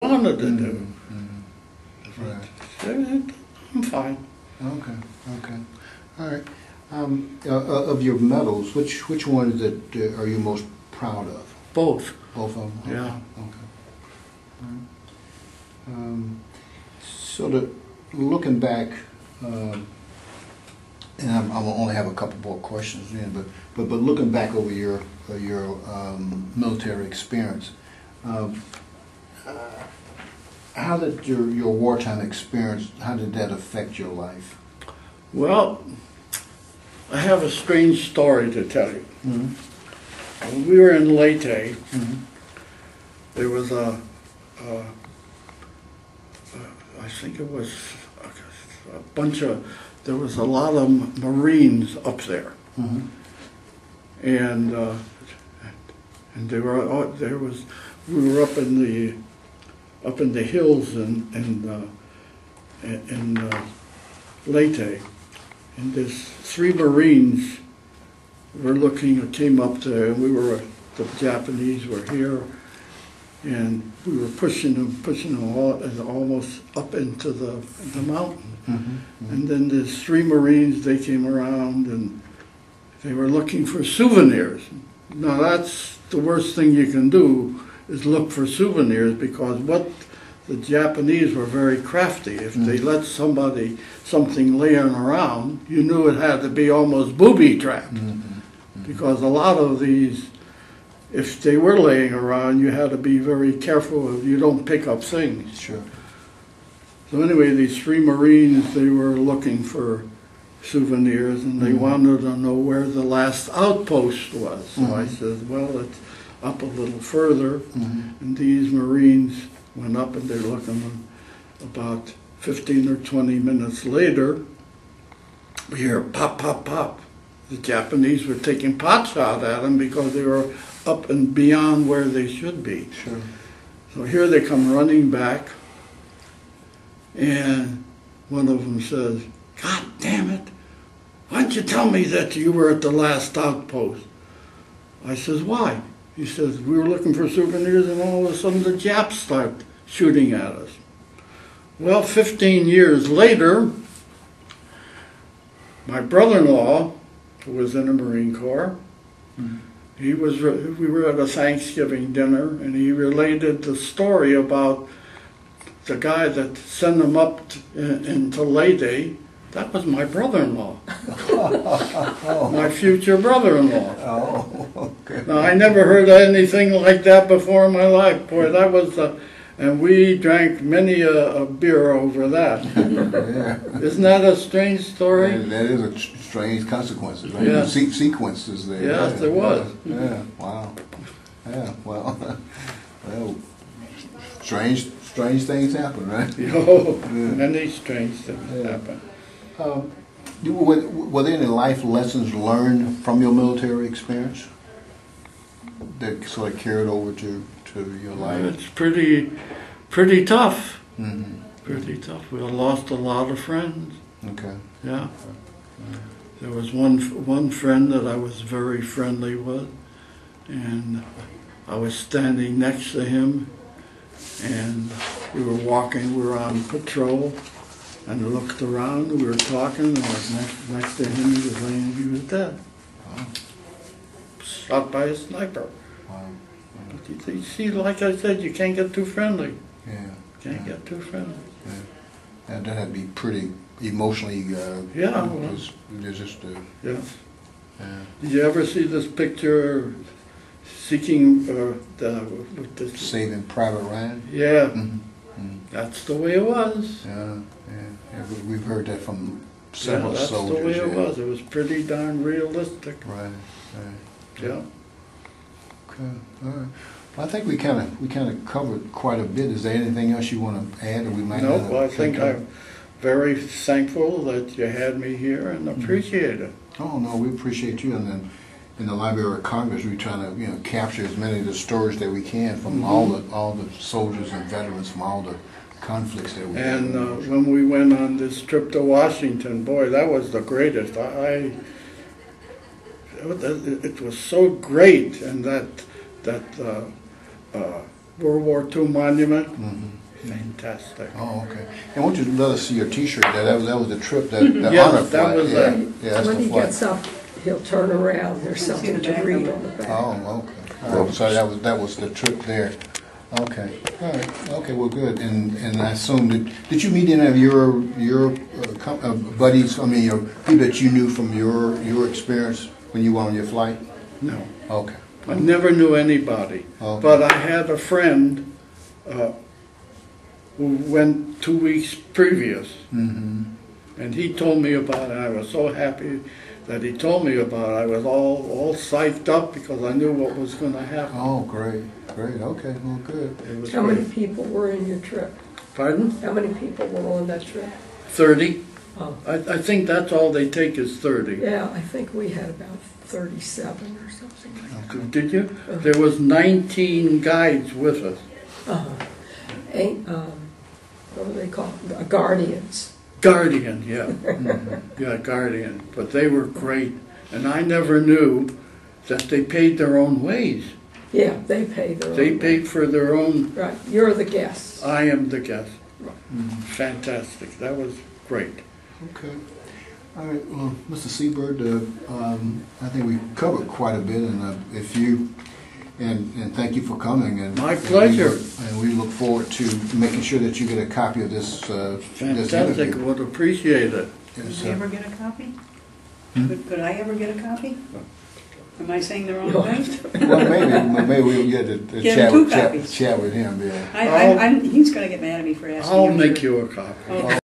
wanted to do. Right. I'm fine. Okay. Okay. All right. Of your medals, which ones that are you most proud of? Both. Both of them. Okay. Yeah. Okay. All right. Sort of looking back, and I'm gonna only have a couple more questions then, but looking back over your military experience, how did your wartime experience, how did that affect your life? Well, I have a strange story to tell you. Mm-hmm. When we were in Leyte, Mm-hmm. there was I think it was there was a lot of Marines up there. Mm-hmm. And we were up in the hills in Leyte, and there's 3 Marines came up there, and the Japanese were here, and we were pushing them almost up into the mountain. Mm-hmm. And then there's 3 Marines, they came around and they were looking for souvenirs. Now that's the worst thing you can do, is look for souvenirs, because what the Japanese were very crafty. If they let something laying around, you knew it had to be almost booby-trapped. Mm-hmm. Because a lot of these, if they were laying around, you had to be very careful you don't pick up things. Sure. So anyway, these 3 Marines, they were looking for souvenirs, and they wanted to know where the last outpost was. So I said, well, it's up a little further. And these Marines went up, and they're looking. About 15 or 20 minutes later, we hear pop, pop, pop. The Japanese were taking pot shot at them because they were up and beyond where they should be. Sure. So here they come running back, and one of them says, God damn it, why didn't you tell me that you were at the last outpost? I says, why? He says, we were looking for souvenirs, and all of a sudden the Japs start shooting at us. Well, 15 years later, my brother-in-law, who was in the Marine Corps, we were at a Thanksgiving dinner, and he related the story about the guy that sent him up into Leyte. That was my brother-in-law. My future brother-in-law. Oh, okay. Now, I never heard anything like that before in my life. Boy, that was and we drank many a beer over that. Yeah. Isn't that a strange story? That is a strange consequences, right? Yeah. Sequences there. Yes, yeah. there was. Yeah. Wow. Yeah. Well. Well. Strange things happen, right? Oh, many strange things happen. Were there any life lessons learned from your military experience that sort of carried over to your life? It's pretty tough. Mm-hmm. Pretty tough. We lost a lot of friends. Okay. Yeah. There was one friend that I was very friendly with, and I was standing next to him, and we were on patrol, and I looked around, we were talking, and I was next to him, he was dead. Wow. Shot by a sniper. Wow. But you see, like I said, you can't get too friendly. Yeah. Can't get too friendly. Yeah. And that had to be pretty emotionally. Yeah. Just. Yes. Yeah. Did you ever see this picture, seeking with this? Saving Private Ryan. Yeah. Mm-hmm. Mm-hmm. That's the way it was. Yeah. We've heard that from several soldiers. That's the way it was. It was pretty darn realistic. Right. Yeah. Okay. All right. Well, I think we kind of covered quite a bit. Is there anything else you want to add, or we might? Nope. I think I'm very thankful that you had me here, and appreciate it. Oh no, we appreciate you, and then in the Library of Congress, we're trying to capture as many of the stories that we can from all the soldiers and veterans from all the conflicts that we had. And when we went on this trip to Washington, boy, that was the greatest. It was so great, and that World War II monument. fantastic. Oh, okay. And won't you let us see your T-shirt there? That was the trip, that honor Yes, flight. that was Yeah, it. yeah, that's When the he flight. gets up, he'll turn around, there's something to read on the back. Oh, okay. All right, so that was the trip there. Okay, all right, okay, well, good. And I assume, did you meet any of your buddies, I mean, your people that you knew from your experience when you went on your flight? No, Okay. I never knew anybody. Okay. But I had a friend who went 2 weeks previous. Mm-hmm. And he told me about it. I was so happy that he told me about it. I was all psyched up because I knew what was going to happen. Oh, great, great, okay, well, good. It was How many great. people were in your trip? Pardon? How many people were on that trip? 30. Oh. I think that's all they take is 30. Yeah, I think we had about 37 or something like that. Did you? There was 19 guides with us. What do they call them? Guardians. Guardian, yeah. Yeah, Guardian. But they were great. And I never knew that they paid their own ways. Yeah, they pay their They own. paid for their own. Right, you're the guest. I am the guest. Fantastic. That was great. Okay. All right, well, Mr. Seedberg, I think we covered quite a bit, and and thank you for coming. And My pleasure. And we look forward to making sure that you get a copy of this this Fantastic. interview. Would appreciate it. Yes, Did I ever get a copy? Hmm? Could I ever get a copy? Am I saying the wrong No. thing? well, maybe we'll get to Get him two copies. chat with him. Yeah. He's gonna get mad at me for asking. I'll I'm make sure. you a copy. Okay.